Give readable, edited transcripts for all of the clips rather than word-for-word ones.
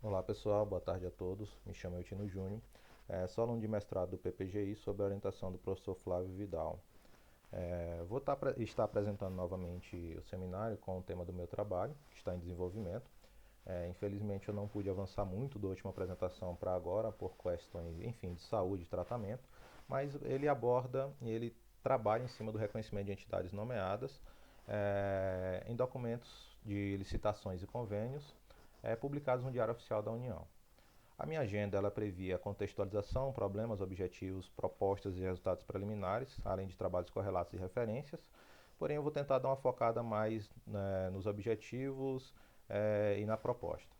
Olá pessoal, boa tarde a todos. Me chamo Eutino Júnior, sou aluno de mestrado do PPGI sob a orientação do professor Flávio Vidal. Estar apresentando novamente o seminário com o tema do meu trabalho, que está em desenvolvimento. Infelizmente eu não pude avançar muito da última apresentação para agora por questões, enfim, de saúde e tratamento, mas ele trabalha em cima do reconhecimento de entidades nomeadas em documentos de licitações e convênios publicados no Diário Oficial da União. A minha agenda ela previa contextualização, problemas, objetivos, propostas e resultados preliminares, além de trabalhos correlatos e referências. Porém, eu vou tentar dar uma focada mais nos objetivos e na proposta.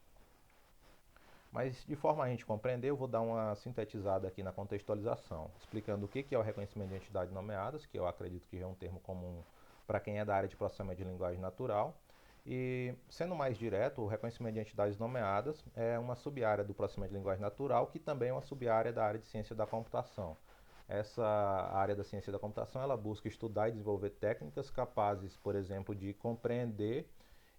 Mas, de forma a gente compreender, eu vou dar uma sintetizada aqui na contextualização, explicando o que é o reconhecimento de entidades nomeadas, que eu acredito que é um termo comum para quem é da área de processamento de linguagem natural. E, sendo mais direto, o reconhecimento de entidades nomeadas é uma sub-área do processamento de linguagem natural, que também é uma sub-área da área de ciência da computação. Essa área da ciência da computação ela busca estudar e desenvolver técnicas capazes, por exemplo, de compreender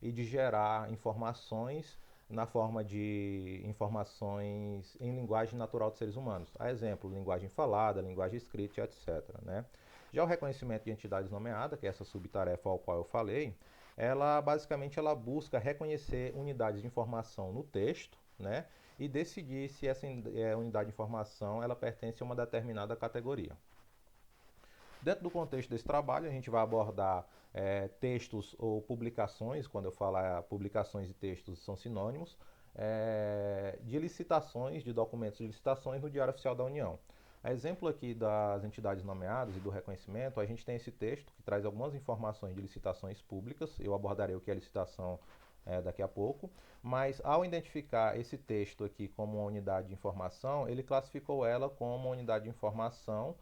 e de gerar informações na forma de informações em linguagem natural de seres humanos. A exemplo, linguagem falada, linguagem escrita, etc. Né? Já o reconhecimento de entidades nomeadas, que é essa subtarefa ao qual eu falei, ela basicamente ela busca reconhecer unidades de informação no texto, né? E decidir se essa unidade de informação ela pertence a uma determinada categoria. Dentro do contexto desse trabalho, a gente vai abordar textos ou publicações, quando eu falar publicações e textos são sinônimos, de licitações, de documentos de licitações no Diário Oficial da União. A exemplo aqui das entidades nomeadas e do reconhecimento, a gente tem esse texto que traz algumas informações de licitações públicas, eu abordarei o que é licitação daqui a pouco, mas ao identificar esse texto aqui como uma unidade de informação, ele classificou ela como uma unidade de informação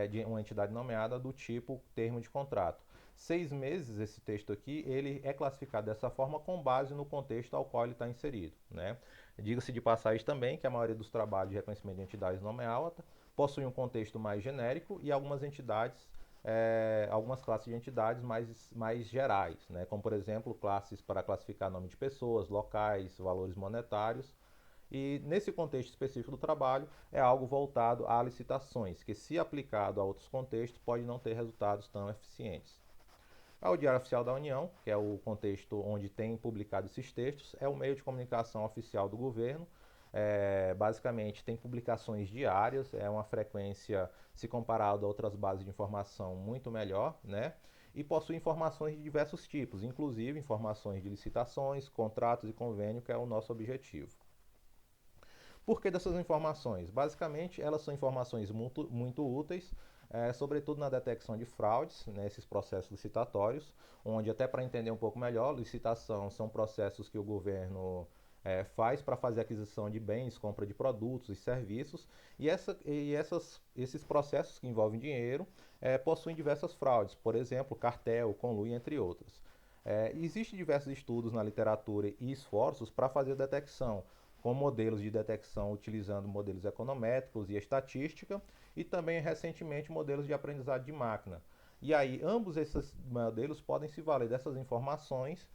de uma entidade nomeada do tipo termo de contrato. 6 meses, esse texto aqui, ele é classificado dessa forma com base no contexto ao qual ele está inserido. Né? Diga-se de passagem também que a maioria dos trabalhos de reconhecimento de entidades nomeadas possuem um contexto mais genérico e algumas entidades algumas classes de entidades mais gerais, né? Como por exemplo classes para classificar nome de pessoas, locais, valores monetários. E nesse contexto específico do trabalho, é algo voltado a licitações, que se aplicado a outros contextos pode não ter resultados tão eficientes. O Diário Oficial da União, que é o contexto onde tem publicado esses textos, é o meio de comunicação oficial do governo. Basicamente tem publicações diárias, é uma frequência, se comparado a outras bases de informação, muito melhor, né? E possui informações de diversos tipos, inclusive informações de licitações, contratos e convênio, que é o nosso objetivo. Por que dessas informações? Basicamente, elas são informações muito úteis, sobretudo na detecção de fraudes, nesses processos licitatórios, onde, até para entender um pouco melhor, licitação são processos que o governo faz para fazer aquisição de bens, compra de produtos e serviços, esses processos que envolvem dinheiro possuem diversas fraudes, por exemplo, cartel, conluio, entre outras. Existem diversos estudos na literatura e esforços para fazer a detecção, com modelos de detecção utilizando modelos econométricos e estatística, e também recentemente modelos de aprendizado de máquina. E aí, ambos esses modelos podem se valer dessas informações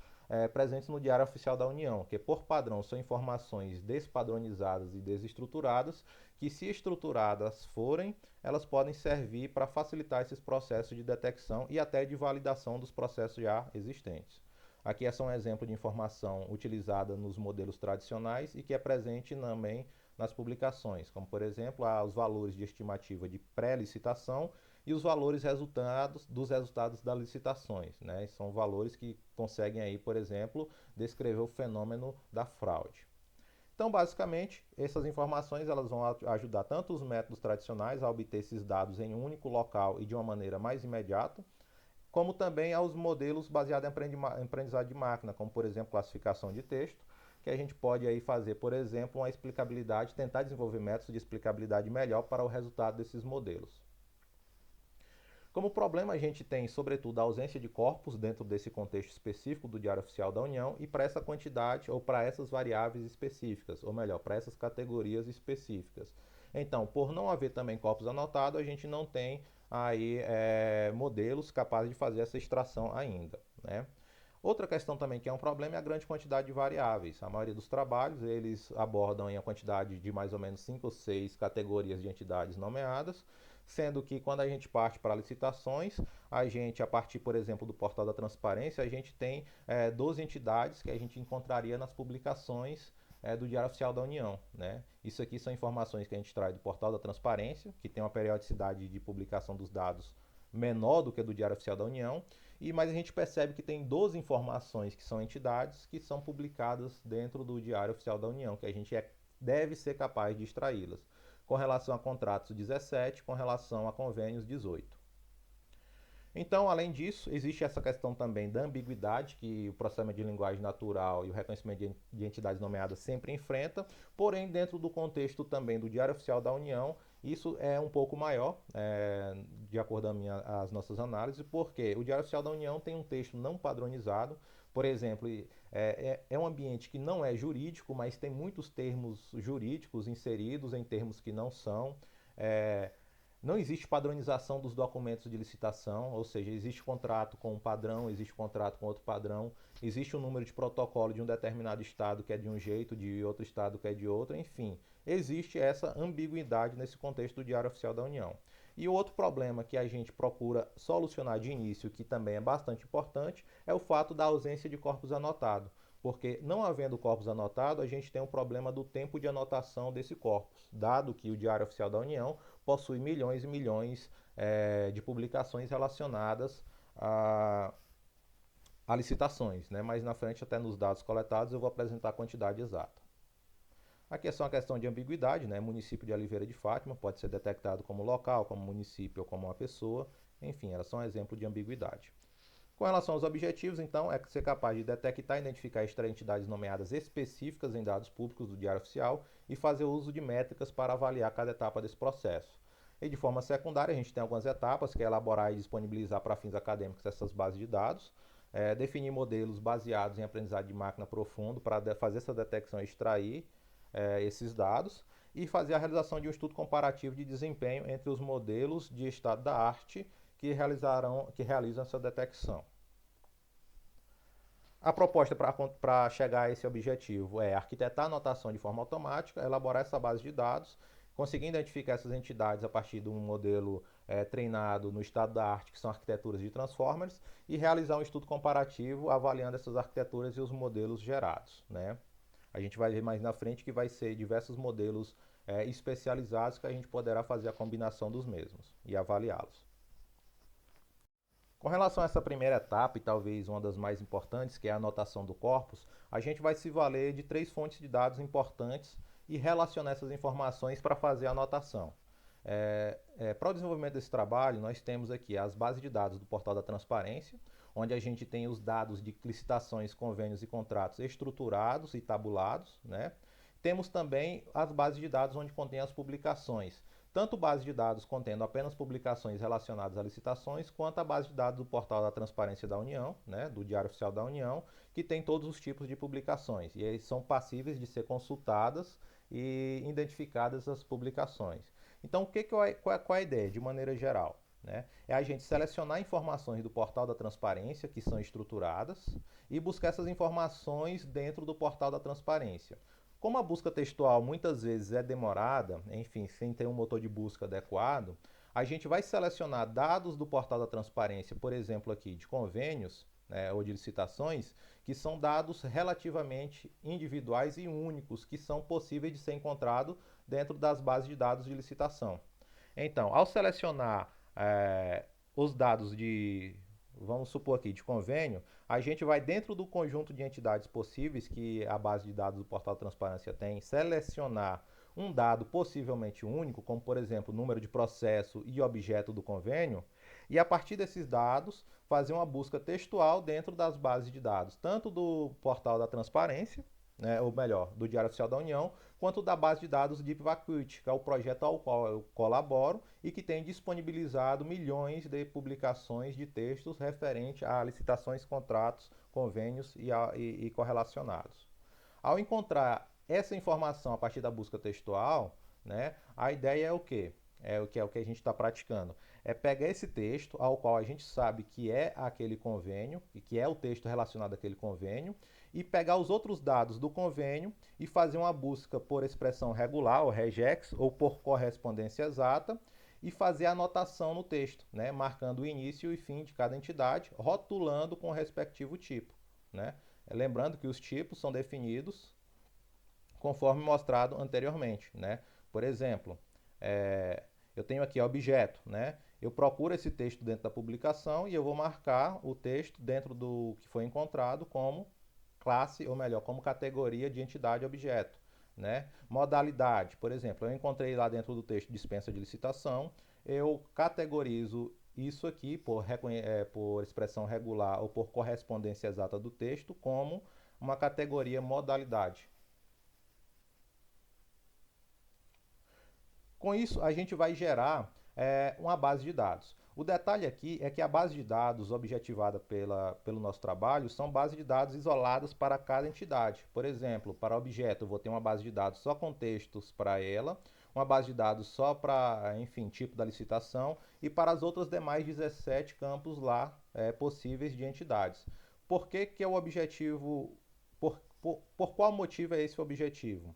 presentes no Diário Oficial da União, que por padrão são informações despadronizadas e desestruturadas, que se estruturadas forem, elas podem servir para facilitar esses processos de detecção e até de validação dos processos já existentes. Aqui é só um exemplo de informação utilizada nos modelos tradicionais e que é presente também nas publicações, como por exemplo os valores de estimativa de pré-licitação e os valores dos resultados das licitações. Né? São valores que conseguem aí, por exemplo, descrever o fenômeno da fraude. Então, basicamente, essas informações elas vão ajudar tanto os métodos tradicionais a obter esses dados em um único local e de uma maneira mais imediata, como também aos modelos baseados em aprendizado de máquina, como por exemplo classificação de texto, que a gente pode aí fazer, por exemplo, uma explicabilidade, tentar desenvolver métodos de explicabilidade melhor para o resultado desses modelos. Como problema, a gente tem, sobretudo, a ausência de corpos dentro desse contexto específico do Diário Oficial da União e para essa quantidade ou para essas variáveis específicas, ou melhor, para essas categorias específicas. Então, por não haver também corpos anotados, a gente não tem aí modelos capazes de fazer essa extração ainda. Né? Outra questão também que é um problema é a grande quantidade de variáveis. A maioria dos trabalhos eles abordam em a quantidade de mais ou menos 5 ou 6 categorias de entidades nomeadas, sendo que quando a gente parte para licitações, a gente, a partir, por exemplo, do portal da transparência, a gente tem 12 entidades que a gente encontraria nas publicações do Diário Oficial da União. Né? Isso aqui são informações que a gente traz do portal da transparência, que tem uma periodicidade de publicação dos dados menor do que a do Diário Oficial da União, mas a gente percebe que tem 12 informações que são entidades que são publicadas dentro do Diário Oficial da União, que a gente deve ser capaz de extraí-las. Com relação a contratos 17, com relação a convênios 18. Então, além disso, existe essa questão também da ambiguidade que o processamento de linguagem natural e o reconhecimento de entidades nomeadas sempre enfrenta, porém, dentro do contexto também do Diário Oficial da União, isso é um pouco maior, de acordo com as nossas análises, porque o Diário Oficial da União tem um texto não padronizado, por exemplo, é um ambiente que não é jurídico, mas tem muitos termos jurídicos inseridos em termos que não são. É, não existe padronização dos documentos de licitação, ou seja, existe contrato com um padrão, existe contrato com outro padrão, existe um número de protocolo de um determinado estado que é de um jeito, de outro estado que é de outro, enfim, existe essa ambiguidade nesse contexto do Diário Oficial da União. E o outro problema que a gente procura solucionar de início, que também é bastante importante, é o fato da ausência de corpus anotado. Porque não havendo corpus anotado, a gente tem um problema do tempo de anotação desse corpus, dado que o Diário Oficial da União possui milhões e milhões de publicações relacionadas a licitações, né? Mas na frente, até nos dados coletados, eu vou apresentar a quantidade exata. Aqui é só uma questão de ambiguidade, né? Município de Oliveira de Fátima pode ser detectado como local, como município ou como uma pessoa. Enfim, elas são um exemplo de ambiguidade. Com relação aos objetivos, então, é ser capaz de detectar e identificar entidades nomeadas específicas em dados públicos do Diário Oficial e fazer uso de métricas para avaliar cada etapa desse processo. E de forma secundária, a gente tem algumas etapas, que é elaborar e disponibilizar para fins acadêmicos essas bases de dados, definir modelos baseados em aprendizado de máquina profundo para fazer essa detecção e extrair esses dados, e fazer a realização de um estudo comparativo de desempenho entre os modelos de estado da arte que realizam essa detecção. A proposta para chegar a esse objetivo é arquitetar a anotação de forma automática, elaborar essa base de dados, conseguir identificar essas entidades a partir de um modelo treinado no estado da arte, que são arquiteturas de transformers, e realizar um estudo comparativo avaliando essas arquiteturas e os modelos gerados. Né? A gente vai ver mais na frente que vai ser diversos modelos especializados que a gente poderá fazer a combinação dos mesmos e avaliá-los. Com relação a essa primeira etapa, e talvez uma das mais importantes, que é a anotação do corpus, a gente vai se valer de 3 fontes de dados importantes e relacionar essas informações para fazer a anotação. Para o desenvolvimento desse trabalho, nós temos aqui as bases de dados do Portal da Transparência, onde a gente tem os dados de licitações, convênios e contratos estruturados e tabulados. Né? Temos também as bases de dados onde contém as publicações, tanto base de dados contendo apenas publicações relacionadas a licitações, quanto a base de dados do Portal da Transparência da União, né, do Diário Oficial da União, que tem todos os tipos de publicações, e eles são passíveis de ser consultadas e identificadas as publicações. Então, qual é a ideia, de maneira geral? Né? É a gente selecionar informações do Portal da Transparência, que são estruturadas, e buscar essas informações dentro do Portal da Transparência. Como a busca textual muitas vezes é demorada, enfim, sem ter um motor de busca adequado, a gente vai selecionar dados do Portal da Transparência, por exemplo, aqui de convênios, né, ou de licitações, que são dados relativamente individuais e únicos, que são possíveis de ser encontrado dentro das bases de dados de licitação. Então, ao selecionar os dados de, vamos supor aqui, de convênio, a gente vai dentro do conjunto de entidades possíveis que a base de dados do Portal Transparência tem, selecionar um dado possivelmente único, como por exemplo, número de processo e objeto do convênio, e a partir desses dados fazer uma busca textual dentro das bases de dados, tanto do Portal da Transparência, né, ou melhor, do Diário Oficial da União, quanto da base de dados Deep Vacuity, que é o projeto ao qual eu colaboro e que tem disponibilizado milhões de publicações de textos referentes a licitações, contratos, convênios e correlacionados. Ao encontrar essa informação a partir da busca textual, né, a ideia é o quê? é o que a gente está praticando. É pegar esse texto, ao qual a gente sabe que é aquele convênio, e que é o texto relacionado àquele convênio, e pegar os outros dados do convênio e fazer uma busca por expressão regular, ou regex, ou por correspondência exata, e fazer a anotação no texto, né? Marcando o início e fim de cada entidade, rotulando com o respectivo tipo, né? Lembrando que os tipos são definidos conforme mostrado anteriormente, né? Por exemplo, eu tenho aqui objeto, né? Eu procuro esse texto dentro da publicação e eu vou marcar o texto dentro do que foi encontrado como classe, ou melhor, como categoria de entidade objeto, né? Modalidade, por exemplo, eu encontrei lá dentro do texto dispensa de licitação, eu categorizo isso aqui por expressão regular ou por correspondência exata do texto como uma categoria modalidade. Com isso, a gente vai gerar uma base de dados. O detalhe aqui é que a base de dados objetivada pelo nosso trabalho são bases de dados isoladas para cada entidade. Por exemplo, para objeto, eu vou ter uma base de dados só com textos para ela, uma base de dados só para, enfim, tipo da licitação e para as outras demais 17 campos lá possíveis de entidades. Por que, que é o objetivo? Por qual motivo é esse o objetivo?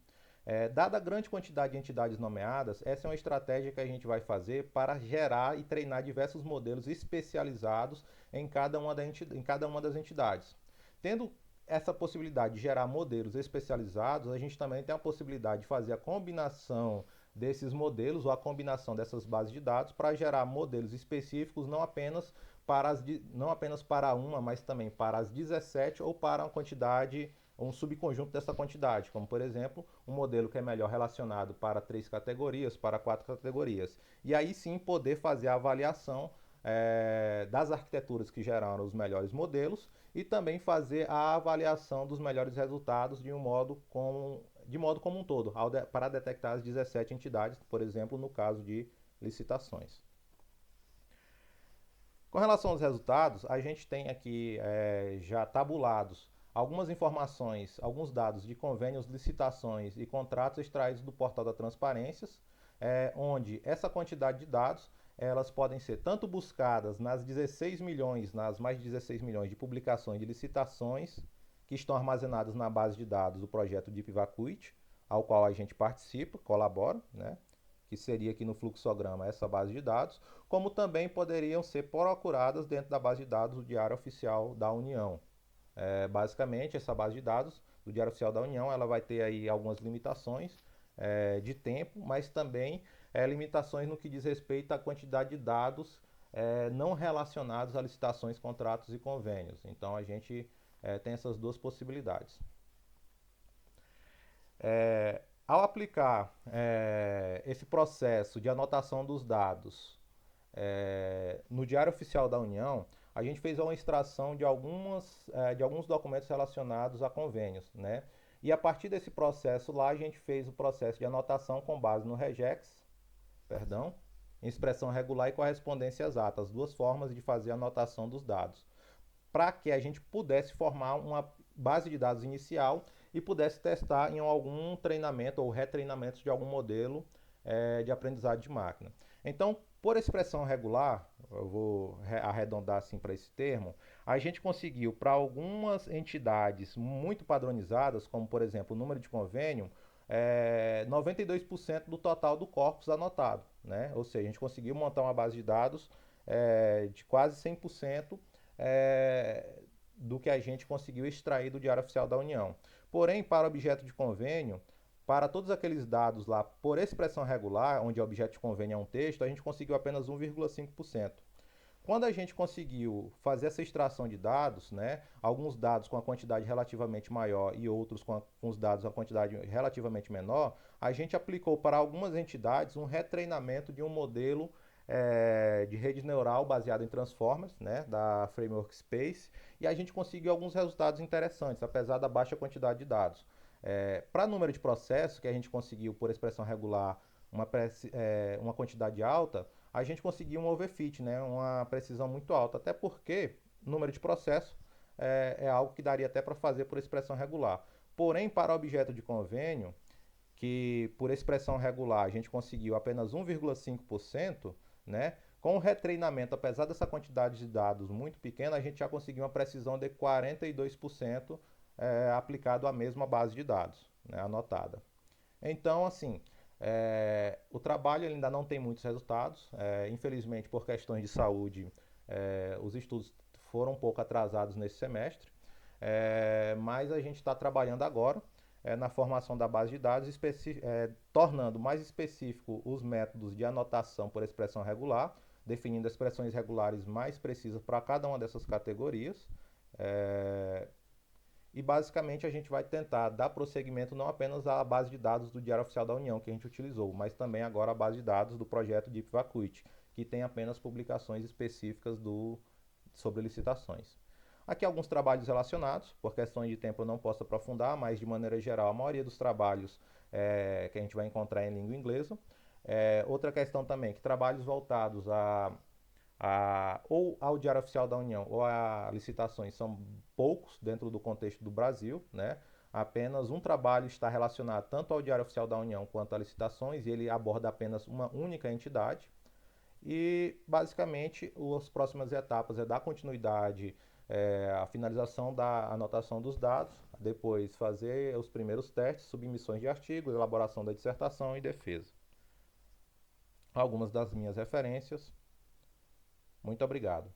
Dada a grande quantidade de entidades nomeadas, essa é uma estratégia que a gente vai fazer para gerar e treinar diversos modelos especializados em cada uma das entidades. Tendo essa possibilidade de gerar modelos especializados, a gente também tem a possibilidade de fazer a combinação desses modelos ou a combinação dessas bases de dados para gerar modelos específicos não apenas para uma, mas também para as 17 ou para uma quantidade um subconjunto dessa quantidade, como por exemplo, um modelo que é melhor relacionado para 3 categorias, para 4 categorias. E aí sim poder fazer a avaliação das arquiteturas que geraram os melhores modelos e também fazer a avaliação dos melhores resultados de modo como um todo, para detectar as 17 entidades, por exemplo, no caso de licitações. Com relação aos resultados, a gente tem aqui já tabulados algumas informações, alguns dados de convênios, licitações e contratos extraídos do portal da Transparências, onde essa quantidade de dados elas podem ser tanto buscadas nas mais de 16 milhões de publicações de licitações que estão armazenadas na base de dados do projeto DeepVacuity, ao qual a gente participa, colabora, né? Que seria aqui no fluxograma essa base de dados, como também poderiam ser procuradas dentro da base de dados do Diário Oficial da União. Basicamente, essa base de dados do Diário Oficial da União ela vai ter aí algumas limitações de tempo, mas também limitações no que diz respeito à quantidade de dados não relacionados a licitações, contratos e convênios. Então, a gente tem essas duas possibilidades. Ao aplicar esse processo de anotação dos dados no Diário Oficial da União, a gente fez uma extração de alguns documentos relacionados a convênios, né? E a partir desse processo lá, a gente fez o processo de anotação com base no regex, perdão, expressão regular e correspondência exata, as duas formas de fazer a anotação dos dados, para que a gente pudesse formar uma base de dados inicial e pudesse testar em algum treinamento ou retreinamento de algum modelo de aprendizado de máquina. Então, por expressão regular, eu vou arredondar assim para esse termo, a gente conseguiu para algumas entidades muito padronizadas, como por exemplo o número de convênio, 92% do total do corpus anotado, né? Ou seja, a gente conseguiu montar uma base de dados de quase 100% do que a gente conseguiu extrair do Diário Oficial da União. Porém, para objeto de convênio, para todos aqueles dados lá por expressão regular, onde o objeto de convênio é um texto, a gente conseguiu apenas 1,5%. Quando a gente conseguiu fazer essa extração de dados, né, alguns dados com a quantidade relativamente maior e outros com os dados com a quantidade relativamente menor, a gente aplicou para algumas entidades um retreinamento de um modelo de rede neural baseado em Transformers, né, da Framework Space, e a gente conseguiu alguns resultados interessantes, apesar da baixa quantidade de dados. Para número de processos, que a gente conseguiu por expressão regular uma quantidade alta, a gente conseguiu um overfit, né, uma precisão muito alta, até porque número de processo é algo que daria até para fazer por expressão regular. Porém, para objeto de convênio, que por expressão regular a gente conseguiu apenas 1,5%, né? Com o retreinamento, apesar dessa quantidade de dados muito pequena, a gente já conseguiu uma precisão de 42% aplicado à mesma base de dados, né, anotada. Então, assim, o trabalho ainda não tem muitos resultados. Infelizmente, por questões de saúde, os estudos foram um pouco atrasados nesse semestre, mas a gente está trabalhando agora na formação da base de dados, tornando mais específico os métodos de anotação por expressão regular, definindo expressões regulares mais precisas para cada uma dessas categorias. É, e basicamente a gente vai tentar dar prosseguimento não apenas à base de dados do Diário Oficial da União que a gente utilizou, mas também agora a base de dados do projeto Deep Vacuity, que tem apenas publicações específicas sobre licitações. Aqui alguns trabalhos relacionados, por questões de tempo eu não posso aprofundar, mas de maneira geral a maioria dos trabalhos que a gente vai encontrar em língua inglesa. Outra questão também, que trabalhos voltados ou ao Diário Oficial da União ou a licitações são poucos dentro do contexto do Brasil, né? Apenas um trabalho está relacionado tanto ao Diário Oficial da União quanto a licitações e ele aborda apenas uma única entidade. E basicamente as próximas etapas é dar continuidade à finalização da anotação dos dados, depois fazer os primeiros testes, submissões de artigos, elaboração da dissertação e defesa. Algumas das minhas referências. Muito obrigado.